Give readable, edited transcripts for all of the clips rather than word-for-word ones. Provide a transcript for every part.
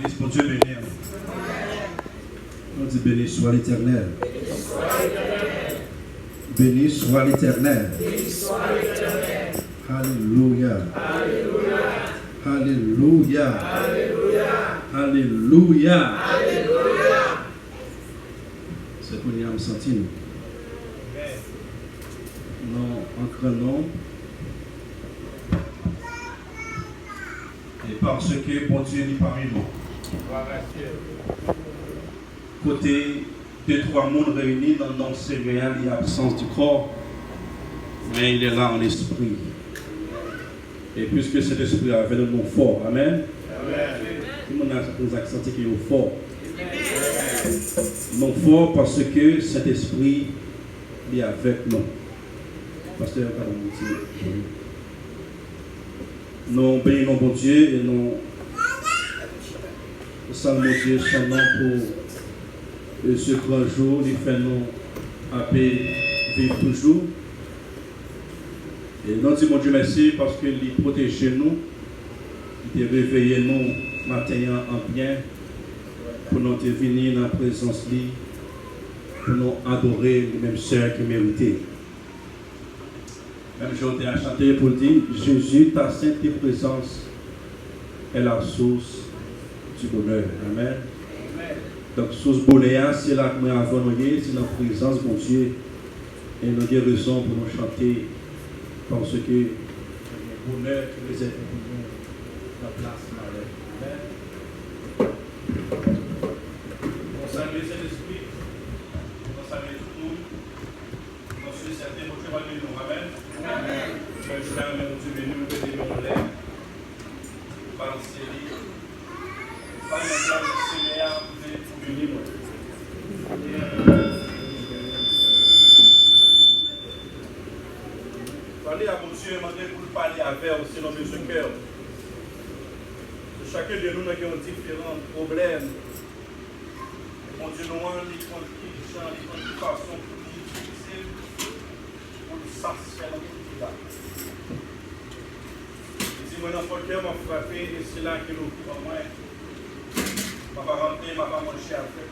Église, mon Dieu béni. On dit béni soit l'Éternel. Béni soit l'Éternel. Alléluia. Alléluia. Alléluia. C'est qu'on y a senti nous. Non, encore non. Et parce que bon Dieu est parmi nous. Côté deux, trois mondes réunis dans le nom céréal, il y a l'absence du corps, mais il est là en esprit. Et puisque cet esprit a fait de nous fort, amen. Tout le monde a nous accenté qu'il est fort. Non fort parce que cet esprit est avec nous. Pasteur, pardon, nous bénissons bon Dieu et nous saluons Dieu son nom pour ce grand jour. Il fait nous appeler vivre toujours. Et nous disons mon Dieu merci parce qu'il protège nous, il réveille nous matin en bien pour nous venir dans la présence de lui, pour nous adorer les mêmes sœurs qui méritent. Même j'ai à chanter pour dire Jésus, ta sainte présence est la source du bonheur. Amen. Donc, source bonheur, c'est là que nous avons c'est la présence de mon Dieu. Et nous avons raison pour nous chanter parce que le bonheur qui nous est pour nous, la place malheur. Amen. On salue Saint-Esprit, on salue tout le monde. On suit certains mots qui vont nous. Amen. Amen. Je vais faire mon Dieu béni, nous bénir mon lait. Balancer les. Pas une place de Seigneur, vous êtes pour bénir moi. Parlez à mon Dieu, demandez pour parler avec aussi dans notre cœur. Chacun de nous a différents problèmes. Mon Dieu, nous avons des façons pour l'utiliser, pour le satisfaire dans notre vie. Il dit, mon enfant, cœur m'a frappé, et c'est là que nous vivons moins. Je ne vais pas rentrer, je ne vais pas manger après.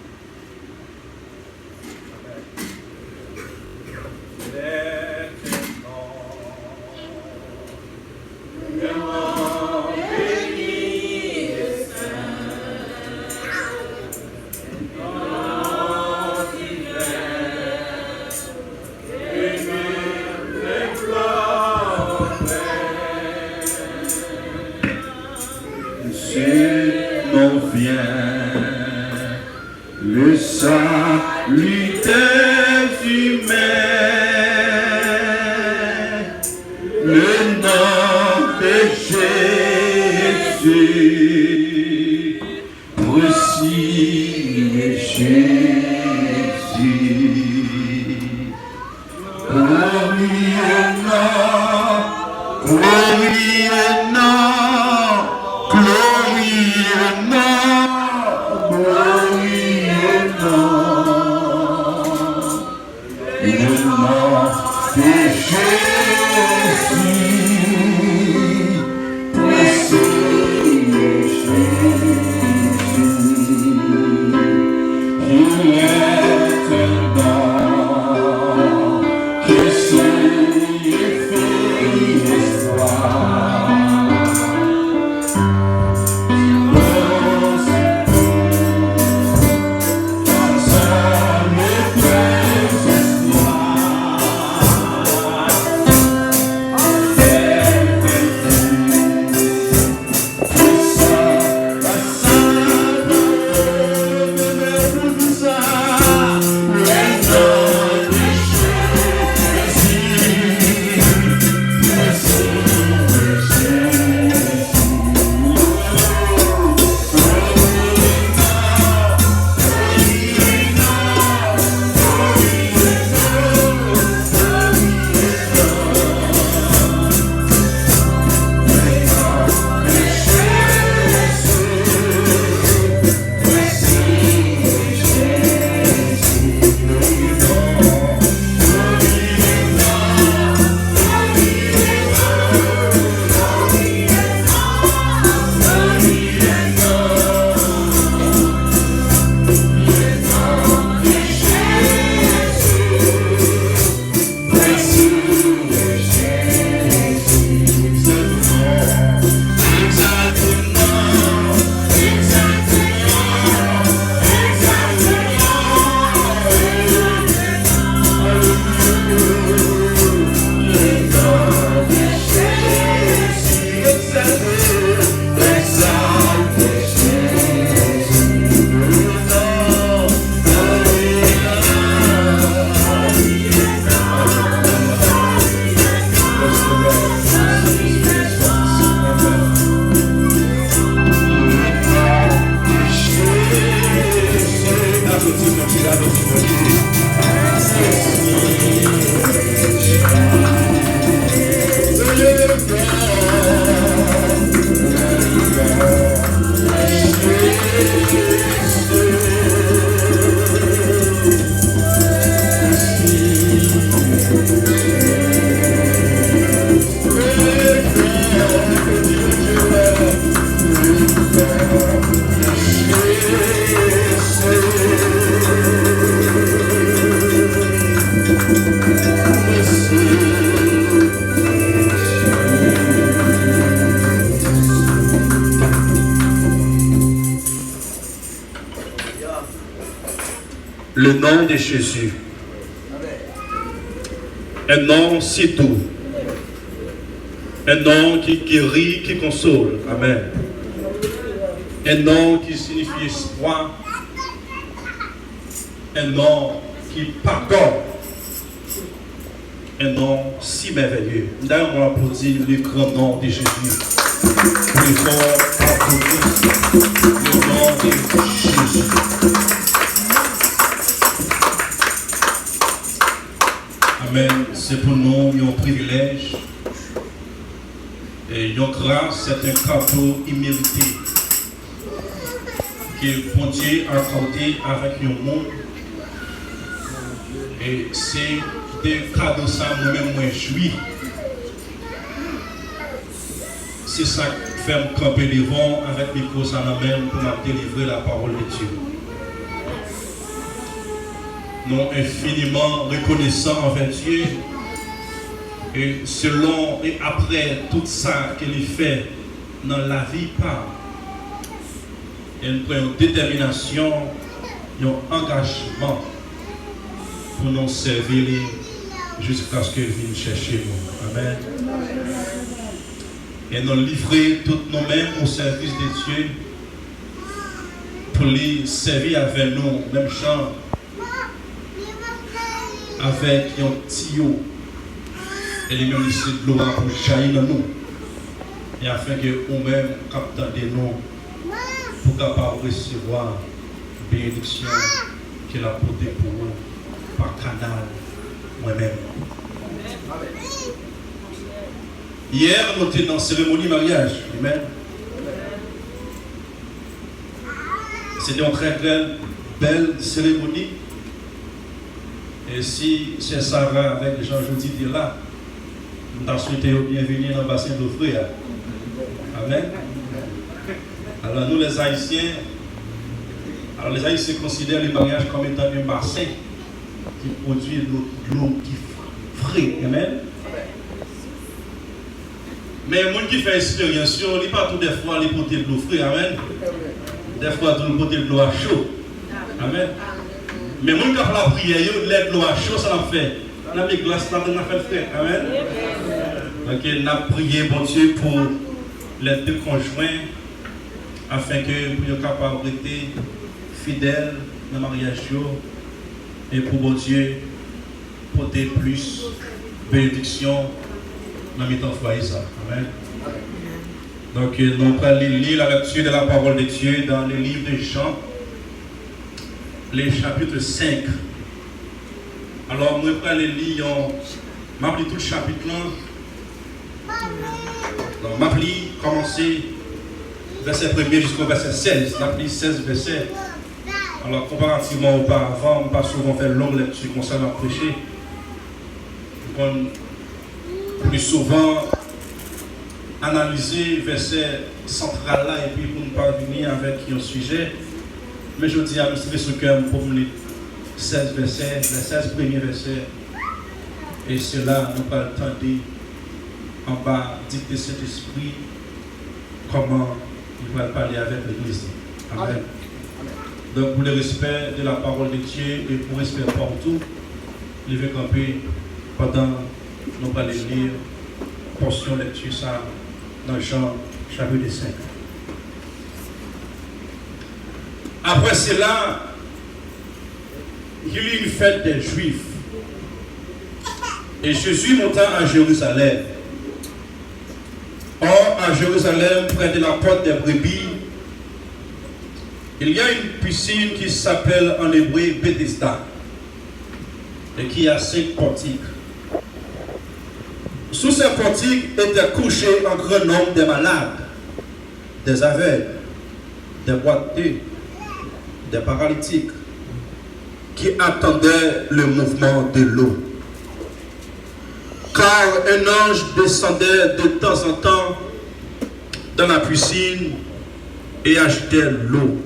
Le salut des humains, le nom de Jésus, voici Jésus, glorieux nom, glorieux nom, glorieux nom, glorieux nom, le nom de Jésus, précieux Jésus, il est un don qui signifie l'espoir. Le nom de Jésus. Un nom si doux. Un nom qui guérit, qui console. Amen. Un nom qui signifie espoir. Un nom qui pardonne. Un nom si merveilleux. D'ailleurs, on applaudit le grand nom de Jésus. Nous devons applaudir le nom de Jésus. Amen. C'est pour nous un privilège et une grâce, c'est un cadeau immérité que bon Dieu a accordé avec le monde. Et c'est des cadeaux ça moi-même moi jouis. C'est ça qui fait me camper devant avec les causes en la main pour me délivrer la parole de Dieu. Nous infiniment reconnaissants envers Dieu et selon et après tout ça qu'il fait dans la vie par une détermination, un engagement pour nous servir jusqu'à ce qu'il vienne chercher nous. Amen. Et nous livrer toutes nous-mêmes au service de Dieu pour les servir avec nous, même chant. Avec un tuyau et les mêmes lycées de l'eau pour jaillir dans nous et afin que nous-mêmes captons de nous pour capable recevoir bénédiction qu'il a portée pour nous par canal moi-même. Hier nous étions dans la cérémonie mariage. Amen. C'était une très belle cérémonie. Et si c'est Sarah avec Jean-Jody de là, nous avons souhaité bienvenue dans le bassin d'Offrir. Amen. Alors nous les Haïtiens considèrent le mariage comme étant un bassin qui produit de l'eau qui frais. Amen. Mais les gens qui font expérience, ils ne sont pas tout des fois les porter de l'eau fraîche. Amen. Des fois, ils porter de l'eau à chaud. Amen. Mais les gens qui font la prière, l'aide de l'eau à chaud, ça l'a fait. On a mis glace, on a fait frais. Amen. Donc, on a prié, bon Dieu, pour les deux conjoints, afin que vous soyez capables d'être fidèles dans le mariage. Et pour bon Dieu, porter plus bénédiction dans le foyer. Amen. Donc, nous allons lire la lecture de la parole de Dieu dans le livre de Jean, le chapitre 5. Alors, nous allons lire, je vais lire tout le chapitre là. Donc, je vais lire, commencer verset 1er jusqu'au verset 16. Je vais lire 16 versets. Alors, comparativement auparavant, on n'a pas souvent fait une longue lecture concernant le prêcher. Plus souvent analyser verset central là et puis pour nous parvenir avec un sujet. Mais je dis à M. ce cœur pour nous 16 versets, les 16 premiers versets. Et cela nous pas le temps en bas dicter cet esprit comment il va parler avec l'Église. Amen. Donc pour le respect de la parole de Dieu et pour le respect partout, il veut camper pendant nous allons lire portion lecture ça dans Jean chapitre 5. Après cela, il y eut une fête des Juifs. Et Jésus monta à Jérusalem. Or, à Jérusalem, près de la porte des brebis, il y a une piscine qui s'appelle en hébreu Bethesda et qui a 5 portiques. Sous ces portiques étaient couchés un grand nombre de malades, des aveugles, des boiteux, des paralytiques, qui attendaient le mouvement de l'eau. Car un ange descendait de temps en temps dans la piscine et agitait l'eau.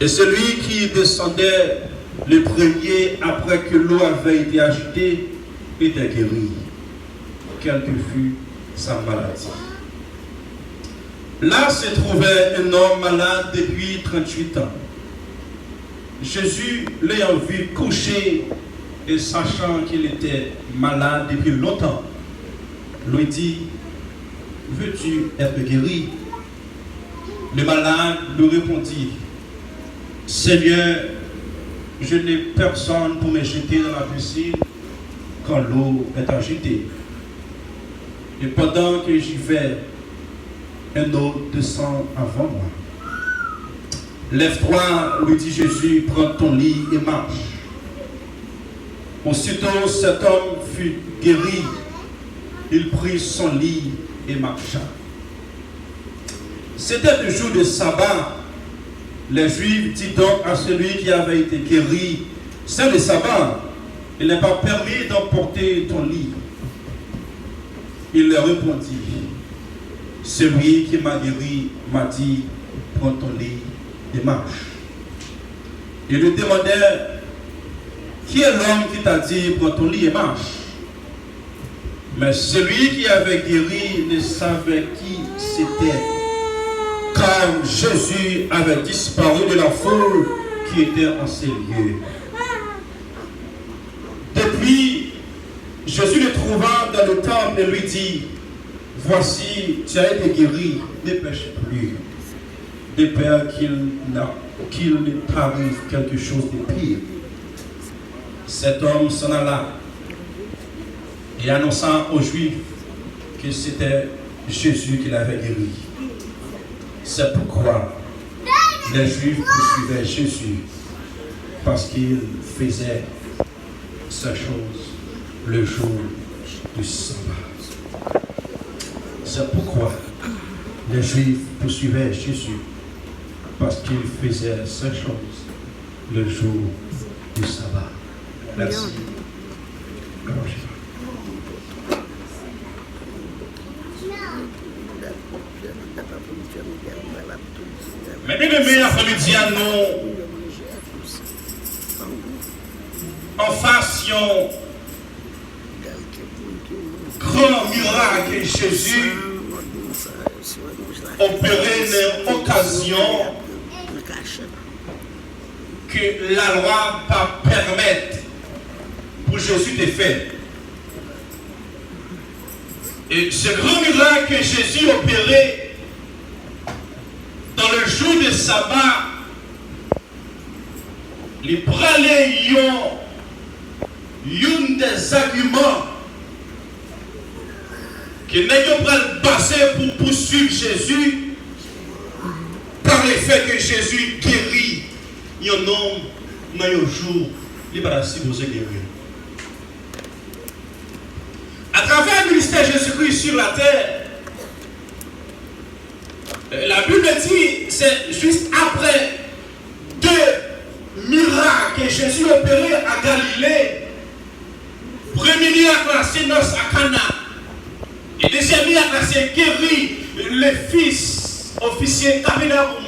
Et celui qui descendait le premier après que l'eau avait été agitée était guéri, quelle que fût sa maladie. Là se trouvait un homme malade depuis 38 ans. Jésus, l'ayant vu couché et sachant qu'il était malade depuis longtemps, lui dit: veux-tu être guéri? Le malade lui répondit: Seigneur, je n'ai personne pour me jeter dans la piscine quand l'eau est agitée. Et pendant que j'y vais, un autre descend avant moi. Lève-toi, lui dit Jésus, prends ton lit et marche. Aussitôt cet homme fut guéri. Il prit son lit et marcha. C'était le jour de sabbat. Les Juifs dirent donc à celui qui avait été guéri: c'est le sabbat, il n'est pas permis d'emporter ton lit. Il leur répondit: celui qui m'a guéri m'a dit: prends ton lit et marche. Ils lui demandèrent: qui est l'homme qui t'a dit prends ton lit et marche? Mais celui qui avait guéri ne savait qui c'était, car Jésus avait disparu de la foule qui était en ces lieux. Depuis, Jésus le trouva dans le temple et lui dit: voici, tu as été guéri, ne pêche plus, de peur qu'il ne t'arrive quelque chose de pire. Cet homme s'en alla et annonça aux Juifs que c'était Jésus qui l'avait guéri. C'est pourquoi les Juifs poursuivaient Jésus, parce qu'il faisait ces choses le jour du sabbat. C'est pourquoi les Juifs poursuivaient Jésus, parce qu'il faisait ces choses le jour du sabbat. Merci. Mais bien aimé, après-midi à nous, en fassions grand miracle Jésus opéré une occasion que la loi pas permettre pour Jésus de faire. Et ce grand miracle que Jésus opéré dans le jour de sabbat, les praléions, un des arguments que nous avons basé pour poursuivre Jésus par le fait que Jésus guérit un homme dans un jour, il va se guérir. À travers le ministère de Jésus-Christ sur la terre, la Bible dit, c'est juste après 2 miracles que Jésus opéré à Galilée. Premier miracle, c'est noces à Cana. Et deuxième miracle, c'est guéri le fils officier Capernaum.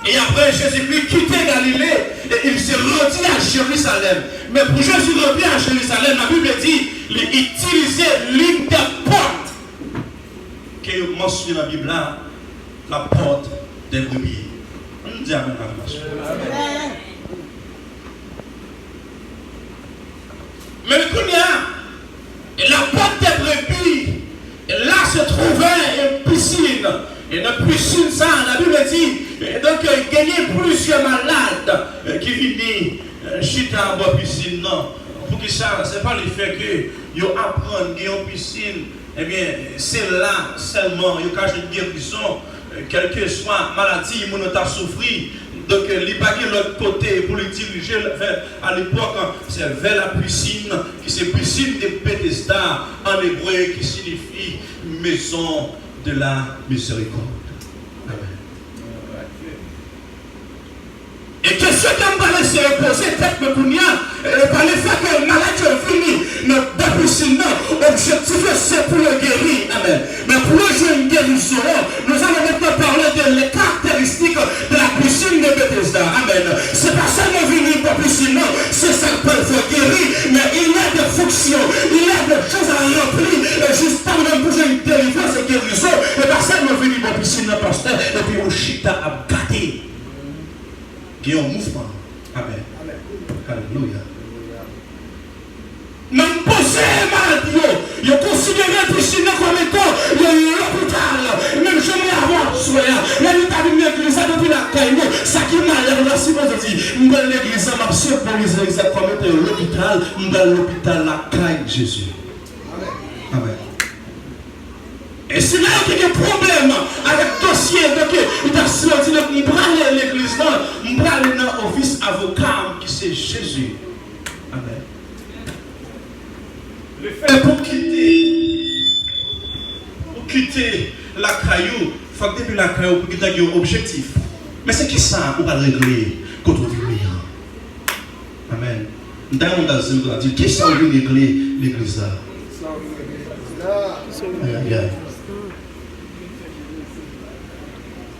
Et après, Jésus-Christ quittait Galilée et il s'est rendu à Jérusalem. Mais pour Jésus revient à Jérusalem, la Bible dit, il utilisait l'une des portes que mentionne la Bible là, la porte des brebis. On dit amen à la. Mais et la porte des brebis, et là se trouvait une piscine. Et dans la piscine, ça, la Bible dit, donc il y a plusieurs malades qui viennent chuter en bois piscine. Non, pour que ça, ce n'est pas le fait que ils apprennent qu'il y a une piscine, eh bien, c'est là seulement, ils cachent une guérison, quelle que soit maladie, ils ont souffert, Donc, il n'y a pas de l'autre côté pour le diriger à l'époque, c'est vers la piscine, qui c'est piscine de Bethesda en hébreu, qui signifie maison de la miséricorde. Amen. Et question qu'on va laisser reposer, peut-être que nous par le fait que le malade est fini, notre piscine, l'objectif c'est pour le guérir. Amen. Mais pour le jouer une guérison, nous allons maintenant parler des caractéristiques de la piscine de Bethesda. Amen. C'est pas seulement venir pour la piscine, c'est ça qu'il faut guérir, mais il y a des fonctions, il y a des choses à remplir, et justement, même pour une délivrance et guérison, et pas seulement venir pour la piscine, pasteur, et puis au chita à gâter. Qui est en mouvement. Amen. Alléluia. Même posé maladie, il considère la piscine comme étant l'hôpital. Même jamais avoir soin. La nuit à l'église depuis la caille, ça qui m'a l'air là, si vous dites, nous allons l'église, ma soeur pour l'église comme étant l'hôpital, nous allons l'hôpital, la caille Jésus. Amen. Et si là, il y a des problèmes avec le dossier, donc il a sorti, il va aller à l'église, il va aller dans l'office avocat qui c'est Jésus. Amen. Le fait pour quitter la caillou, il faut que depuis la caillou, pour quitter un objectif. Mais c'est qui ça pour régler quand on vit bien? Amen. Dans le monde, on va dire, qui ça pour régler l'église là?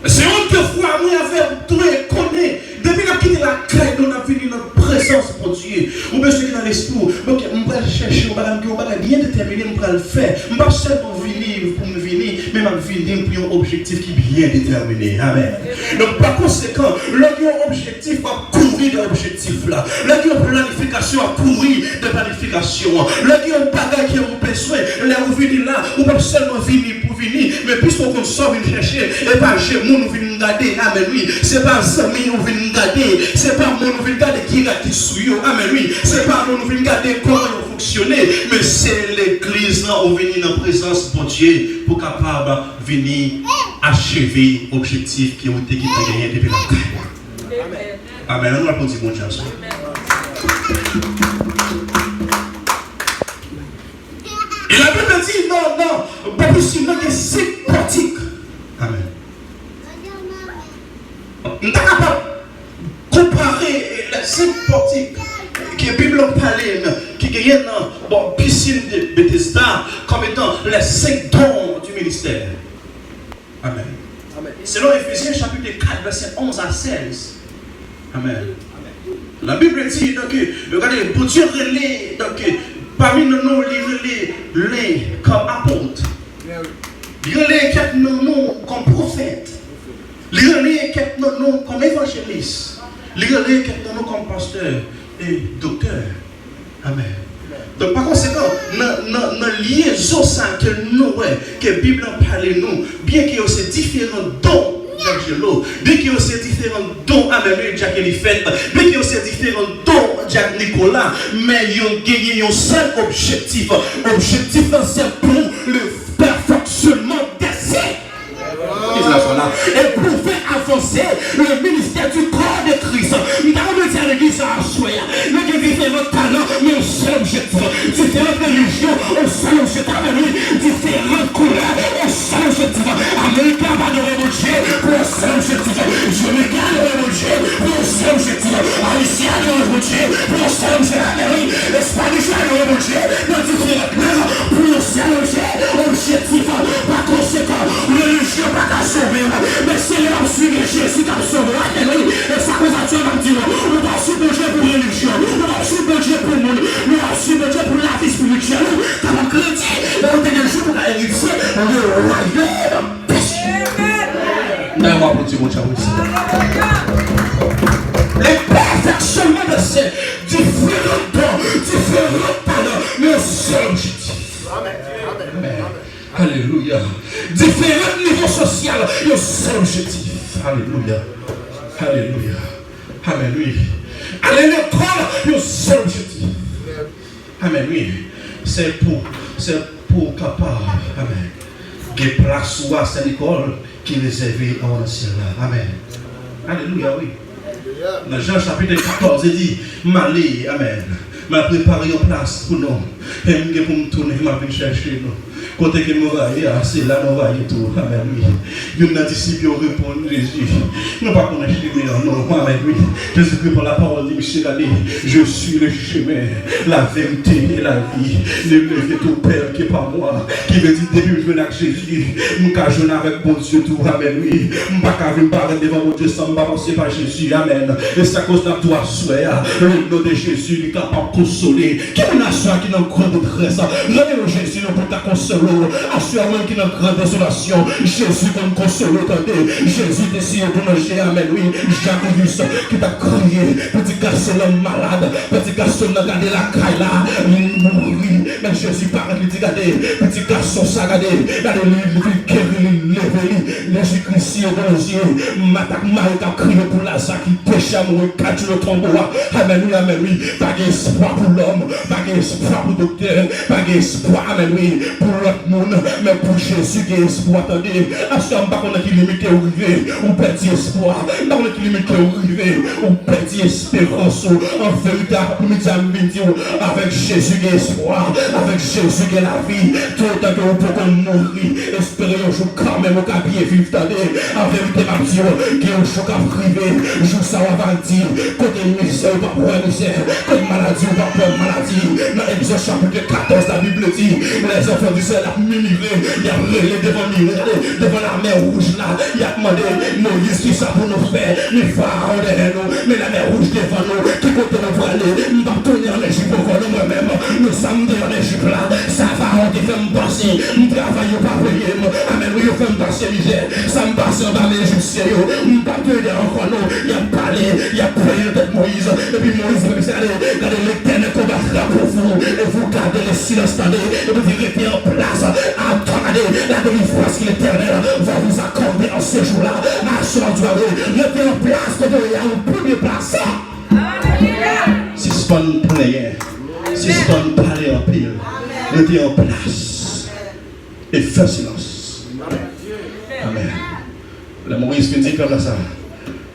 C'est une fois, moi, avec tout et connaît. Depuis qu'on a quitté la caille, on a fini notre présence pour Dieu. Ou bien ceux qui sont dans l'esprit, donc on va le chercher, on va bien déterminer, on va le faire. On va seulement venir pour me venir, mais on va venir pour un objectif qui est bien déterminé. Amen. Donc par conséquent, le objectif va courir de l'objectif là. Le planification va courir de planification. Le bagage qui est besoin, là où venir là, on va seulement venir pour venir, mais puisqu'on sort venir chercher, et pas chez nous, nous venons garder. Amen. Oui, c'est pas Samy, nous venons garder. C'est pas moi, nous venons garder qui est sous eux. Amen. Oui, c'est pas nous, nous venons garder comment ils fonctionner, mais c'est l'église là où venir en présence de Dieu pour capable venir achever l'objectif qui ont été gagné depuis la terre. Amen. Nous allons dire bon Dieu. Et la Bible dit non, pas plus sinon que c'est pratique. Amen. Nous sommes capables de comparer les 5 portiques que la Bible parle, qui gagnent dans la piscine de Bethesda comme étant les 5 dons du ministère. Amen. Selon Ephésiens chapitre 4, verset 11 à 16. Amen. La Bible dit, donc, regardez, pour Dieu relais, donc, parmi nous, il relais comme apôtre. Il relais quelques noms comme prophète. Il relais quelques noms comme évangéliste. Il relais quelques noms comme pasteur et docteur. Amen. Donc par conséquent, dans la liaison que nous, que la Bible parle nous, bien qu'il y ait ces différents dons, Jacques-Gelo, bien qu'il y ait ces différents dons, Amen, Jacques Elifet, bien qu'il y ait ces différents dons, Jacques Nicolas, mais ils ont gagné un seul objectif. L'objectif, c'est pour le perfectionnement des saints. Et pour faire avancer le ministère du corps de Christ. Nous avons dit à l'église à Assoya, nous avons différents talents, mais un seul objectif. Différentes religions, un seul objectif. Différentes couleurs, un seul objectif. Américain va adorer mon Dieu pour un seul objectif. Jamaicain adorer mon Dieu pour un seul objectif. Haïtien adorer mon Dieu pour un seul objectif. Espagnol adorer mon Dieu dans différentes langues pour un seul objectif. Par conséquent, religion pas qu'à sauver, mais c'est là où suivre Jésus qui a sauvé. Et ça cause à Dieu va dire, on va suivre Dieu pour religion, on va suivre Dieu pour le monde, on va suivre Dieu pour la vie spirituelle, comme un chrétien, et on est des jours pour la héritier, on est au royaume péché. Non, on va dire mon Dieu aussi. Le perfectionnement de ces différents dons, différents talents, mais c'est objectif. Amen. Alléluia. Différents niveaux sociaux, il y a un seul objectif. Alléluia. Alléluia. Amen. Oui. Aller à l'école, il y a un seul objectif. Amen. Oui. C'est pour capable. Amen. Des places à cette école qui est réservée en ciel. Amen. Alléluia. Oui. Dans Jean chapitre 14, il dit, Malé, amen. M'a préparé une place pour nous. Et je pour me tourner, je vais chercher nous. Côté que nous voyons, c'est là nous voyons tout. Amen. Nous avons disciples qui répondent Jésus. Nous ne pas connaître les meilleurs noms. Amen. Jésus répond la parole de Michel Allé. Je suis le chemin, la vérité et la vie. Ne levez tout Père qui est par moi. Qui veut dire depuis que je viens avec Jésus, je suis jeune avec mon Dieu tout. Amen. Je ne peux pas venir parler devant mon Dieu sans me passer par Jésus. Amen. Et c'est à cause de toi, soeur. Le nom de Jésus, il est capable de consoler. Qui est une soeur qui n'a grande détresse? Regardez Jésus pour ta consoler. Assure-moi qui n'a grande désolation. Jésus comme consoler. Jésus décide pour manger. Amen. Oui, Jacques qui t'a crié. Petit garçon l'homme malade. Petit garçon n'a gardé la caille là. Il mourit. Mais Jésus parle. Il dit regardez. Petit garçon ça regardez. Regardez il guérit. Il lève. Jésus-Christ dans les yeux. M'attaque Marie qui a crié pour Lazare qui péché à mourir. Catch le tombeau. Amen. Oui, amen. Oui. Pas d'espoir pour l'homme. Pas d'espoir pour le docteur. Pas d'espoir. Amen. Oui. Pour l'autre monde. Mais pour Jésus qui est espoir. Attendez. Assure-moi pas qu'on a qui limite au rivet. On perd espoir. Pas qu'on a qui limite au rivet. On perd espérance. En vérité, avec Jésus qui est espoir. Avec Jésus qui est la vie. Tout le temps que vous pouvez mourir. Espérez un jour quand même au cabinet vivre. Attendez. En vérité, ma vie. Qui est un choc à priver. Je ça va dire. Côté misère, pas pour misère. Côté maladie, pas pour maladie. Dans Exode chapitre 14, la Bible dit. Les enfants du ciel ont murmuré. Il a relé devant la mer rouge là. Il a demandé Moïse qui ça pour nous faire. Les pharaons derrière nous. Mais la mer rouge devant nous. Qui côté nous pour aller. Nous allons tourner en Égypte pour nous-mêmes. Nous sommes en Égypte là. Ça va, on te fait me passer. Nous travaillons pas payer. Amen. Oui, on fait me passer misère. Ça me passe en bas l'Égyptien. Nous pas tenir encore nous. Il a parlé. Il a prié de Moïse. Et puis Moïse me dit allez, regardez l'éternel combattra pour vous. Et vous gardez le silence. Et vous restez en place. Attendez la délivrance que l'éternel va vous accorder en ce jour-là. Restez en place. Il y a une première place. Si ce n'est pas une prière, si ce n'est pas une parler en pile, restez en place. Et faites silence. Amen. La Moïse qui dit comme ça.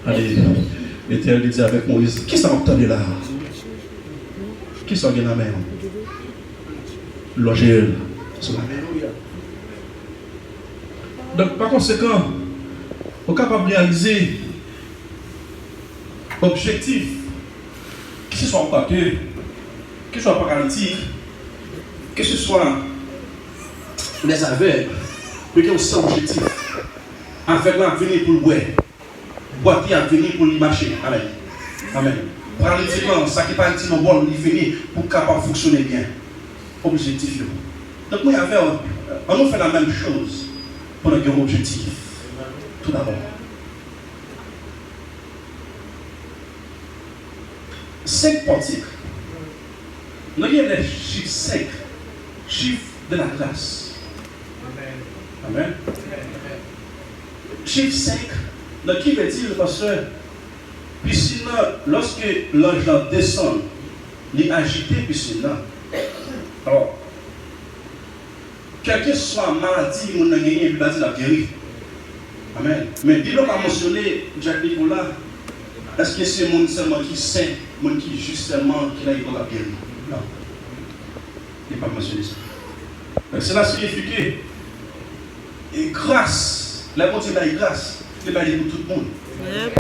Allez, l'éternel dit avec Moïse, qui s'en entendait là? Qui s'en vient la main? Loger sur la main. Donc, par conséquent, on est capable de réaliser l'objectif, que ce soit en papier, que ce soit paralytique, que ce soit les aveugles, mais qu'il y ait un seul objectif. Avec l'avenir pour le boire, boiter l'avenir pour le marcher. Amen. Amen. Paralytiquement, ça qui n'est pas un petit bon, il finit pour capable fonctionner bien. Objectif. Donc, on nous fait la même chose pour notre objectif. Tout d'abord. 5 portiques. Nous avons les chiffres 5. Chiffre de la grâce. Amen. Chiffre 5. Donc, qui veut dire, pasteur, piscine, lorsque l'ange descend, il est agité, piscine. Alors, quelle que soit la maladie, on a gagné, il va dire la guérir. Amen. Mais dis-le pas mentionner, Jacques Nicolas, est-ce que c'est monde seulement qui sait, monde qui justement qui a eu la guérir? Non. Il n'est pas mentionné ça. Cela signifie que, et grâce, la bonté de la grâce, il va dire pour tout le monde. Amen.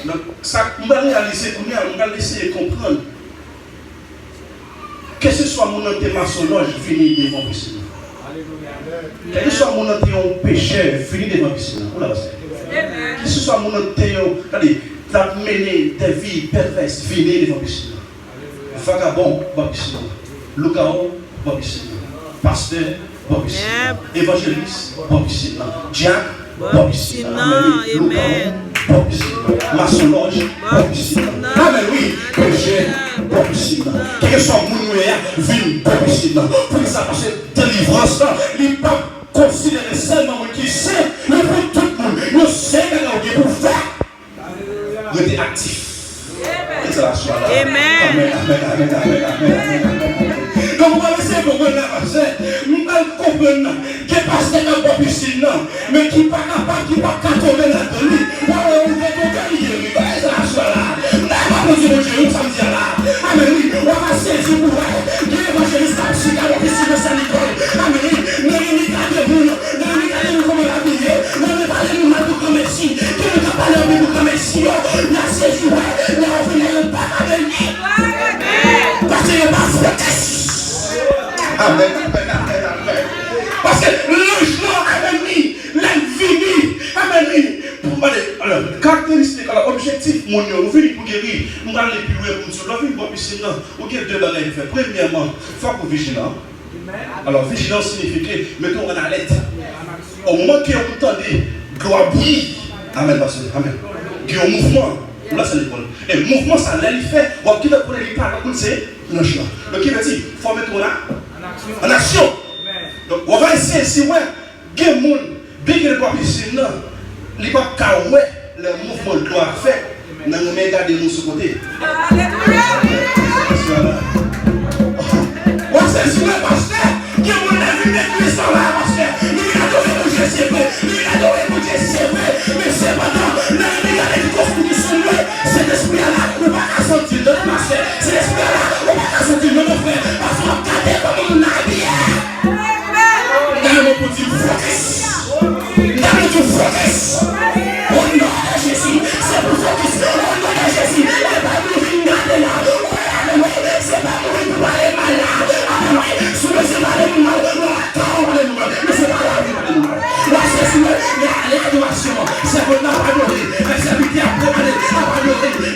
Donc, ça, on va réaliser, on va laisser comprendre. Que ce soit mon maçonnage, fini devant piscine. Que ce soit mon pécheur, fini devant piscine. Que ce soit mon t'as mené des vies perverses, fini devant piscine. Vagabond, va piscine. Loup-garou, va piscine. Pasteur, va piscine. Évangéliste, va piscine. Diacre, va piscine. Amen. Maçonnage, amen, oui, péché, quel que soit mon moyen, ville, pour ça, parce que délivrance, il n'est pas considéré seulement qui sait, mais pour tout le monde, nous sait qu'il pour faire. Vous êtes actif. Amen. Amen. Donc, vous allez essayer pour vous là, comprendre que pasteur dans la piscine, mais qui n'est pas capable, qui n'est pas tomber là-dedans. On va guérir. C'est la chose là. On va dire au Dieu, ça me dit là. Amen. On va saisir pour elle. L'évangéliste a aussi dans la piscine de Saint-Nicole. Amen. Nous regardons comment la vie est. Nous regardons mal pour comme si. Que nous avons parlé de comme si. La saisie, là, on venait pas avec lui. Parce qu'il n'y a pas de protest. Amen. Parce que l'ange avait mis l'infini. Amen. Alors, caractéristique, alors, objectif, mon Dieu, vous venez pour guérir, nous allons les plus loin pour nous. Vous venez pour piscine, vous avez deux bagages à faire. Premièrement, il faut que vous vigilant. Alors, vigilance signifie que mettons en alerte. Au moment que vous entendez, gloire brille. Amen, pasteur. Amen. Il y a un mouvement. Là, c'est l'école. Et le mouvement, ça l'a fait. Bon, qui va prendre les pas, c'est l'ange. Donc, il va dire, il faut mettre en action. Donc, on va essayer, si ouais, il y a un monde, bien que le pas piscine, il n'y a pas qu'à ouais, le mouvement doit faire. Nous allons regarder nous sur le côté. Alléluia. C'est sur le pasteur qui a mon avis de Christ en la pasteur. Nous adorons pour Dieu, c'est vrai. Nous adorons pour Dieu, c'est vrai. Mais c'est maintenant, nous regardons les constitutions, c'est l'esprit-là, on ne va pas sentir notre pasteur. C'est l'esprit-là, on ne va pas sentir notre frère. Parce qu'on va regarder comme on a bien. Dans mon petit focus. Dans mon petit focus. Au nom de Jésus, c'est pour focus. Au nom de Jésus, c'est pas pour regarder là. C'est pas pour regarder mal là. Sous le séparé du mal, mais c'est pas la vie du mal. Là, c'est sur l'adoration. C'est pour nous adorer. C'est pour nous adorer.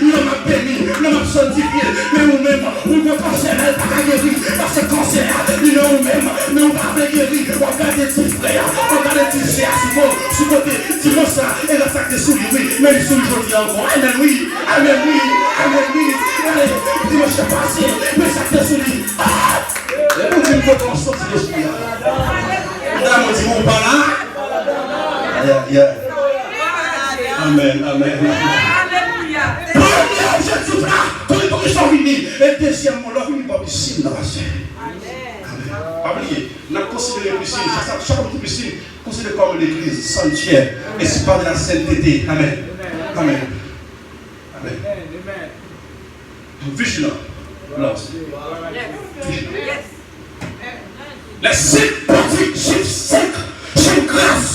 Nous m'a béni, nous m'a sanctifié. Mais nous-mêmes, nous ne cancer, elle pas guérir. Parce que cancer, nous-mêmes, nous pas guérir. On regarde des petits frères, on regarde des petits frères sous côté. Dimanche ça, et la sac de souris, oui. Mais ils sont aujourd'hui encore. Amen, oui. Amen, oui. Amen, oui. Allez, dimanche passé, mais ça te sourit. Et vous dites que vous sortez de l'esprit. Madame, dit mon pas là. Amen, amen. Alléluia. Premier objectif là, quand ils sont venus. Et deuxièmement, leur vie n'est pas piscine dans la scène. Amen. Pas oublier, on a considéré la piscine, chaque piscine, considéré comme l'église sanctuaire. Et c'est pas de la sainteté. Amen. Amen. Amen. Vigilant. Les 5 petits chiffres 5, c'est grâce.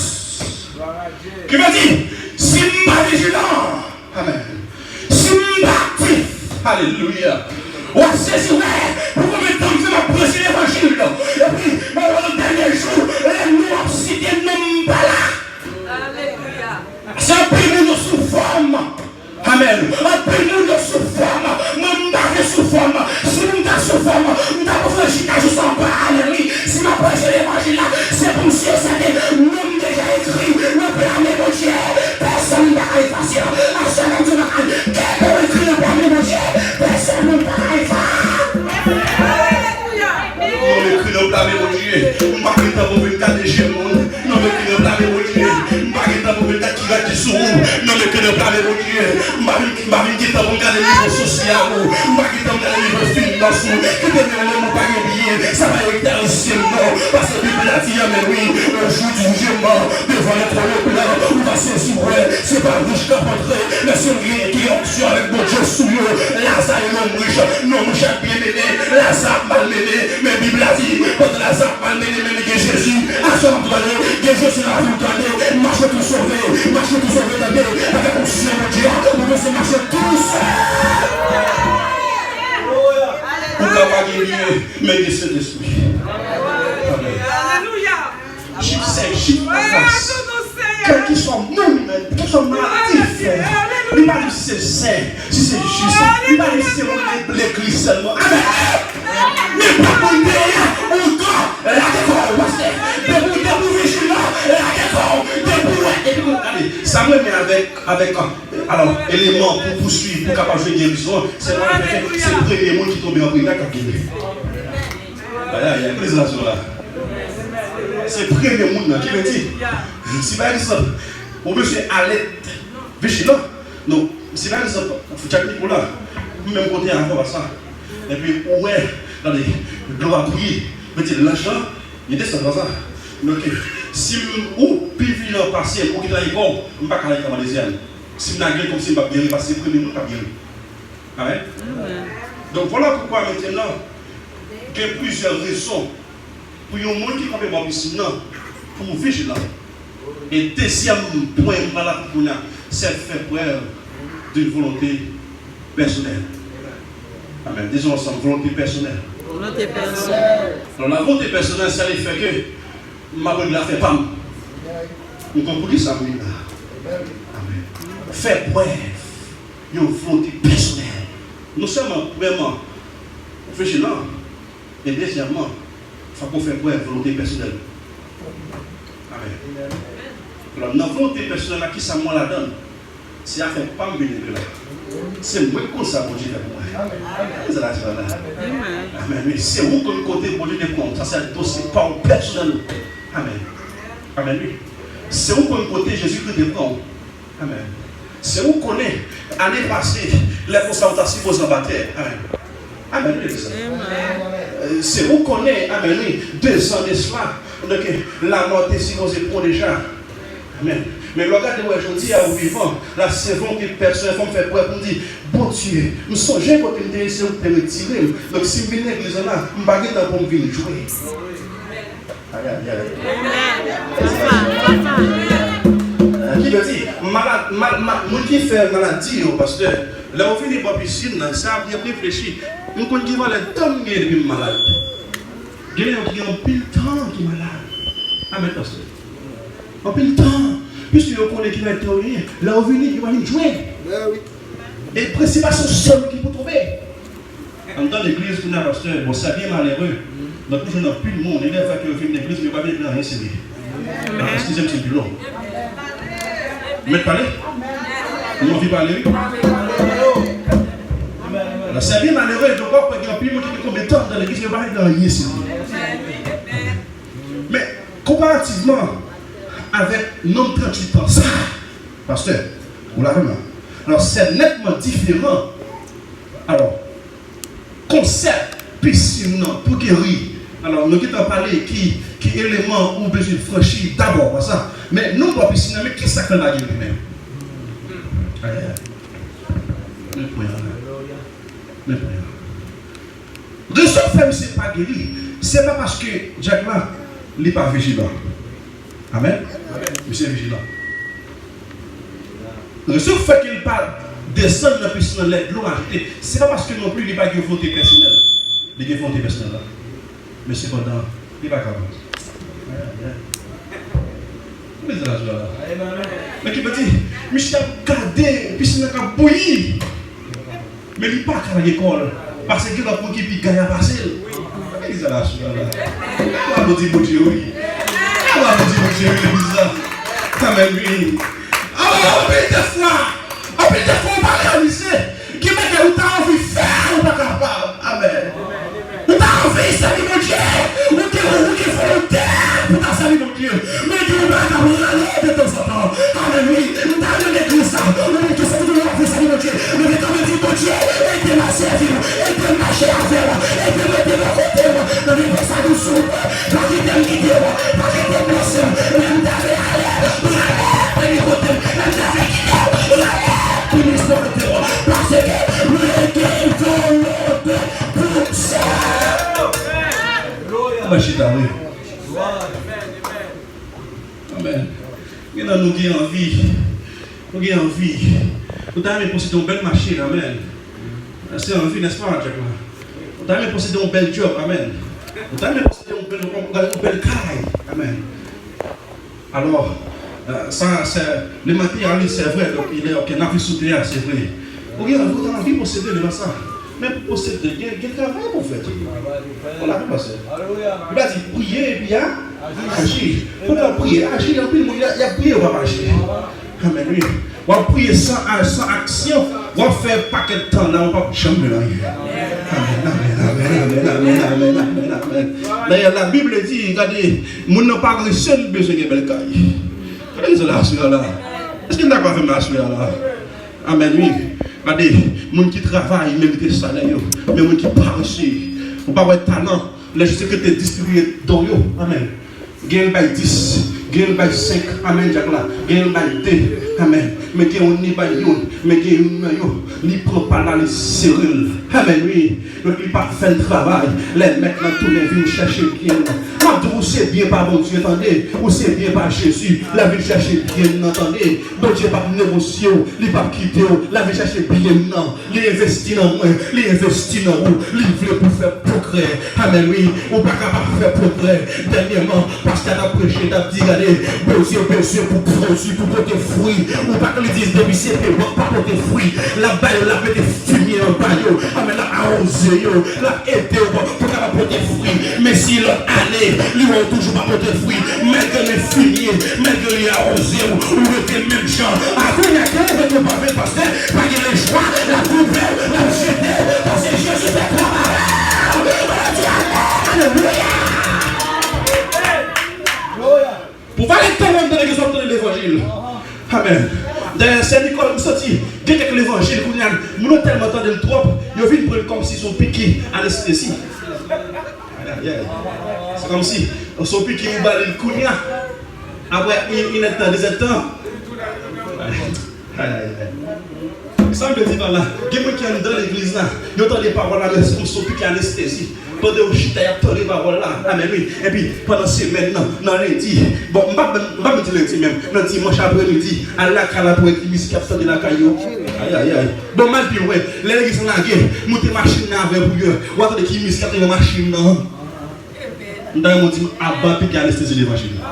Qui veut dire, si je suis pas vigilant, amen. Si je suis pas actif, alléluia. On sait pour combien de temps je vais prêcher l'évangile. Et puis, dans le dernier jour, les noms obsidiens ne pas là. Alléluia. C'est un pays de sous forme. Amen. Un pays de sous forme. Mon mari sous forme. Si nous sommes sous forme, nous avons fait un chitage sans parler. Si ma prêche l'évangile là, c'est pour monsieur, c'est nous déjà écrit. Le plan de mon Dieu. Personne ne va effacer. À ce moment de ma vie, quelqu'un écrit le plan de mon Dieu. Personne ne va effacer. Non, mais écrit le plan de mon Dieu. On va pas être pour 24 gémeaux. Non, mais écrit le plan de mon Dieu. On va pas être pour 24 qui va être sous. Non, mais écrit le plan de mon Dieu. On va pas être pour regarder les livres sociaux. On va pas être pour regarder les livres financiers. Que des gens n'ont pas oublié. Ça va être anciennement. Parce que la Bible a dit, mais oui, le jour du jugement, devant le trône blanc, on va saisir, c'est pas bouche qui a rentré, mais c'est rien qui est option avec mon Dieu sous eux. Lazare est non riche, non riche bien mené, Lazare mal mené, mais la Bible a dit, quand Lazare mal mené, mais Jésus, à son endroit, Jésus a tout donné, marche tout sauvé, d'année, avec un chien de Dieu, on veut se marcher tous. On ne va pas guérir, mais de cet esprit. Alléluia. Chiffre 5, chiffre 9. Quels qui sont non-humains, qui sont maladifs. Il m'a dit si c'est saint, si c'est juste. Il m'a dit si c'est l'église seulement. Mais pas pour derrière, encore, la décor, pasteur. Depuis vigilant, la décor, allez, ça me met avec alors, élément pour poursuivre, pour capable de guérison, c'est le premier monde qui tombe en prison qui a guéri. Il y a une prise là-dessus là. C'est le premier monde qui veut dire. Si par exemple, on veut faire alerte, vigilant. Donc, si par exemple, Jacques Nicolas, même côté encore à ça. Et puis, ouais, regardez, gloire briller, veut dire l'argent, Il descend dans ça. Donc, si ou puis venir passer, ou qu'il a l'école, je ne vais pas aller comme les ailes. Si je n'ai comme si je ne vais pas bien passer, premier nous pas bien. Amen. Donc voilà pourquoi maintenant, il y a plusieurs raisons pour un monde qui est dans piscine pour vigilant. Et deuxième point, c'est faire preuve d'une volonté personnelle. Amen. Disons ensemble, volonté personnelle. Volonté personnelle. Alors la volonté personnelle, c'est le fait que ma bonne la fait pas. Nous comprenons ça, oui. Amen. Faire preuve d'une volonté personnelle. Nous sommes, premièrement, vigilant. Et deuxièmement, il faut qu'on fasse preuve de volonté personnelle. Amen. Alors, la volonté personnelle, qui ça moi la donne, c'est à faire pas me bénéficer là. C'est moi qui ça pour Dieu pour moi. Amen. Oui, c'est où que le côté pour Dieu de compte. Ça, c'est aussi pas personnel. Amen. Amen. Oui. C'est où que le côté Jésus-Christ de compte. Amen. C'est où qu'on est, année passée, les consultations posent en bataille. Amen. Amen. C'est où qu'on est, amen. 2 ans de cela, donc la mort est si nous éprouvons déjà. Amen. Mais regardez aujourd'hui, à vous vivant, là, c'est bon que personne ne fait preuve pour dire, bon Dieu, nous songeons quand nous sommes pour te retirer. Donc si vous venez à l'église là, nous ne pouvons pas pour venir jouer. Qui veut dire, malade, qui fait maladie au pasteur, là où finit par piscine, ça a bien réfléchi. Nous connaissons les temps qui sont malades. Il y a qui ont pile temps qui sont malades. Amen, pasteur. En pile temps. Puisque vous connaissez qui va être théorie, là où venir, il va venir jouer. Et le principal, c'est seul qui peut trouver. Dans l'église, on a pasteur, bon, c'est bien malheureux. Donc, nous n'avons plus de monde. Il y a des qui viennent l'église, mais pas bien rien, c'est vrai. Excusez-moi, c'est plus long. Vous m'êtes parlé? Vous m'avez parlé? C'est bien malheureux, donc il y a plus de monde qui est compétent dans l'église, mais pas bien rien, c'est vrai. Mais, comparativement, avec non 38 ans, ça, pasteur, vous l'avez vu. Alors c'est nettement différent. Alors, concept piscine pour guérir. Alors, nous avons parlé qui élément ou besoin de franchir d'abord, ça. Mais non pas piscine, mais qui ça que la guérir même? De ce fait, c'est pas guéri. C'est pas parce que Jack là, il n'est pas vigilant. Amen. Monsieur vigilant. Le seul fait qu'il parle descendre dans la piscine de l'eau agitée, ce n'est pas parce que non plus il n'y a pas de volonté personnelle. Il y a une volonté personnelle là. Mais cependant, il n'est pas capable. Mais qui veut dire, Michel a gardé la piscine a bouilli. Mais il n'est pas à l'école. Parce qu'il a pour qui puis gagner à passer. Qu'est-ce que c'est là? On va dire bon Dieu, oui. On va dire bon Dieu, oui. Quand même, oui. Alors, on peut des fois, on va réaliser qui met que vous avez envie de faire, ou pas capable. Amen. Vous avez envie de saluer mon Dieu. Vous avez volontaire pour ta saluer mon Dieu. Mais Dieu va vous aller de temps en temps. Amen, oui. Vous avez l'église, vous avez l'église, vous avez saluer mon Dieu. Mais vous avez dit mon Dieu, aidez ma servir, aidez ma chère avec moi, aidez moi de mon côté, dans les messages de soupe, dans les guider, dans les déplacements, même d'aller à l'air, dans les côtés, même d'aller à l'air, pour les sortir, parce que nous étions volonté pour ça. Amen. Nous avons envie. Nous avons envie. Nous avons possédé une belle machine. Amen. C'est envie, n'est-ce pas, Jack? Nous avons possédé un bel job. Amen. Nous avons possédé une belle caille. Amen. Alors, ça, le matériel, c'est vrai. Donc, il est un avis souterrain, c'est vrai. Vous avez envie de posséder de ça. Mais pour posséder, il y a un travail pour faire. On l'a fait passer. Il va dire prier et puis agir. Il faut prier, agir. Il y a prier, on va agir. Amen. Oui. On va prier sans action. On va faire pas quel temps là, on va jamais là. Amen. D'ailleurs, la Bible dit, regardez, nous n'avons pas seul besoin de belle caille. Qu'est-ce que c'est là? Est-ce qu'il n'a pas fait ma soeur là? Amen. Oui. Regardez, les gens qui travaillent, ils méritent le salaire. Mais les gens qui parlent aussi, on ne peut pas avoir de talent. Les sécurités distribuées dans eux. Amen. Gain by 10, gain by 5, amen, Jack là, gain by 2, amen. Mais gain on n'y pas yon, mais gain yon, n'y prend pas là les cellules, amen, oui. Donc il pas fait le travail, les mecs dans tous les villes chercher bien. Quand vous c'est bien pas bon Dieu, attendez, ou c'est bien pas Jésus, la vie chercher bien, entendez. Bon Dieu pas négocier, il pas quitter, la vie chercher bien, non. Il investit dans moi, il investit dans vous, il veut pour faire progrès, amen, oui. Ou pas capable de faire progrès, dernièrement. Parce qu'elle a prêché, elle a dit, regardez, besoin pour produire, pour porter fruit. Ou pas que les disent, depuis c'est pas porter fruit. La balle, la met des fumiers en baillot. Ah, mais la arrosé, la aidé pour qu'elle porter fruit. Mais si l'autre année, lui, on toujours pas porter fruit. Malgré les fumiers, malgré les arrosés, ou les mêmes gens. Après, il y a quelqu'un qui ne peut pas faire parce que, pas qu'il les choix, la poubelle, la jeter, parce que Jésus fait travail. Alléluia. Pour parler de temps dans les hommes de l'évangile. Amen. D'ailleurs, Saint-Nicolas nous sortit, dès que l'évangile, nous avons tellement entendu le trop, ils viennent prendre comme si son piqué anesthésie. C'est comme si son piqué nous balait le cognac. Après, il est dans des temps. Ça me dit par là, il y a des gens qui sont dans l'église là, ils entendent des paroles là, mais son piqué anesthésie. Pendant que je t'ai entendu les paroles là, amen, oui. Et puis, pendant ces semaines, dans lundi, bon, je ne vais pas me dire lundi même, dans dimanche après-midi, à la cala pour être musique de la caillou. Aïe, aïe, aïe. Bon, mal pire, ouais, les gens qui sont là, monter machine là avec vous, ou attendez qui musique de la machine là. Dans mon dit, abat puis anesthésie l'évangile. Aïe,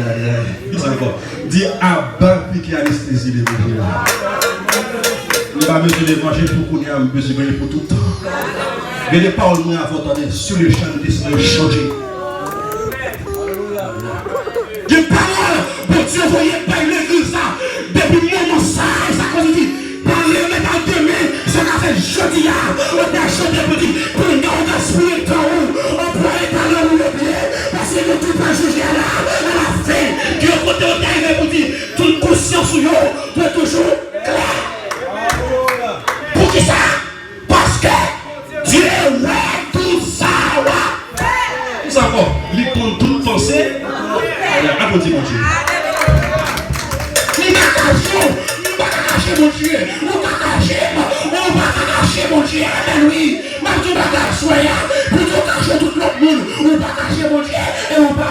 aïe, aïe. Dis encore. Dis abat puis anesthésie l'évangile. Je ne vais pas mettre l'évangile pour qu'on ait besoin pour tout le temps. Mais les paroles nous avons entendu sur le champ de décision de changer. Les paroles, bon Dieu, vous voyez pas l'église là. Depuis le moment ça qu'on dit, parlez maintenant demain, ça qu'a fait jeudi, on a chanté pour dire, pour nous on a souillé dans où, on pourrait parler où le blé, parce que tout pas jugé là, à la fin, qui au côté on arrive pour dire, toute conscience ou yo, doit toujours clair. Pour qui ça? Parce que Dieu est tout ça. Tout ça encore. Il prend toute pensée. Applaudis mon Dieu. Il va cacher mon Dieu. On va cacher mon Dieu. Oui. Même tout va cacher. Pour tout cacher tout le monde. On va cacher mon Dieu. Et on va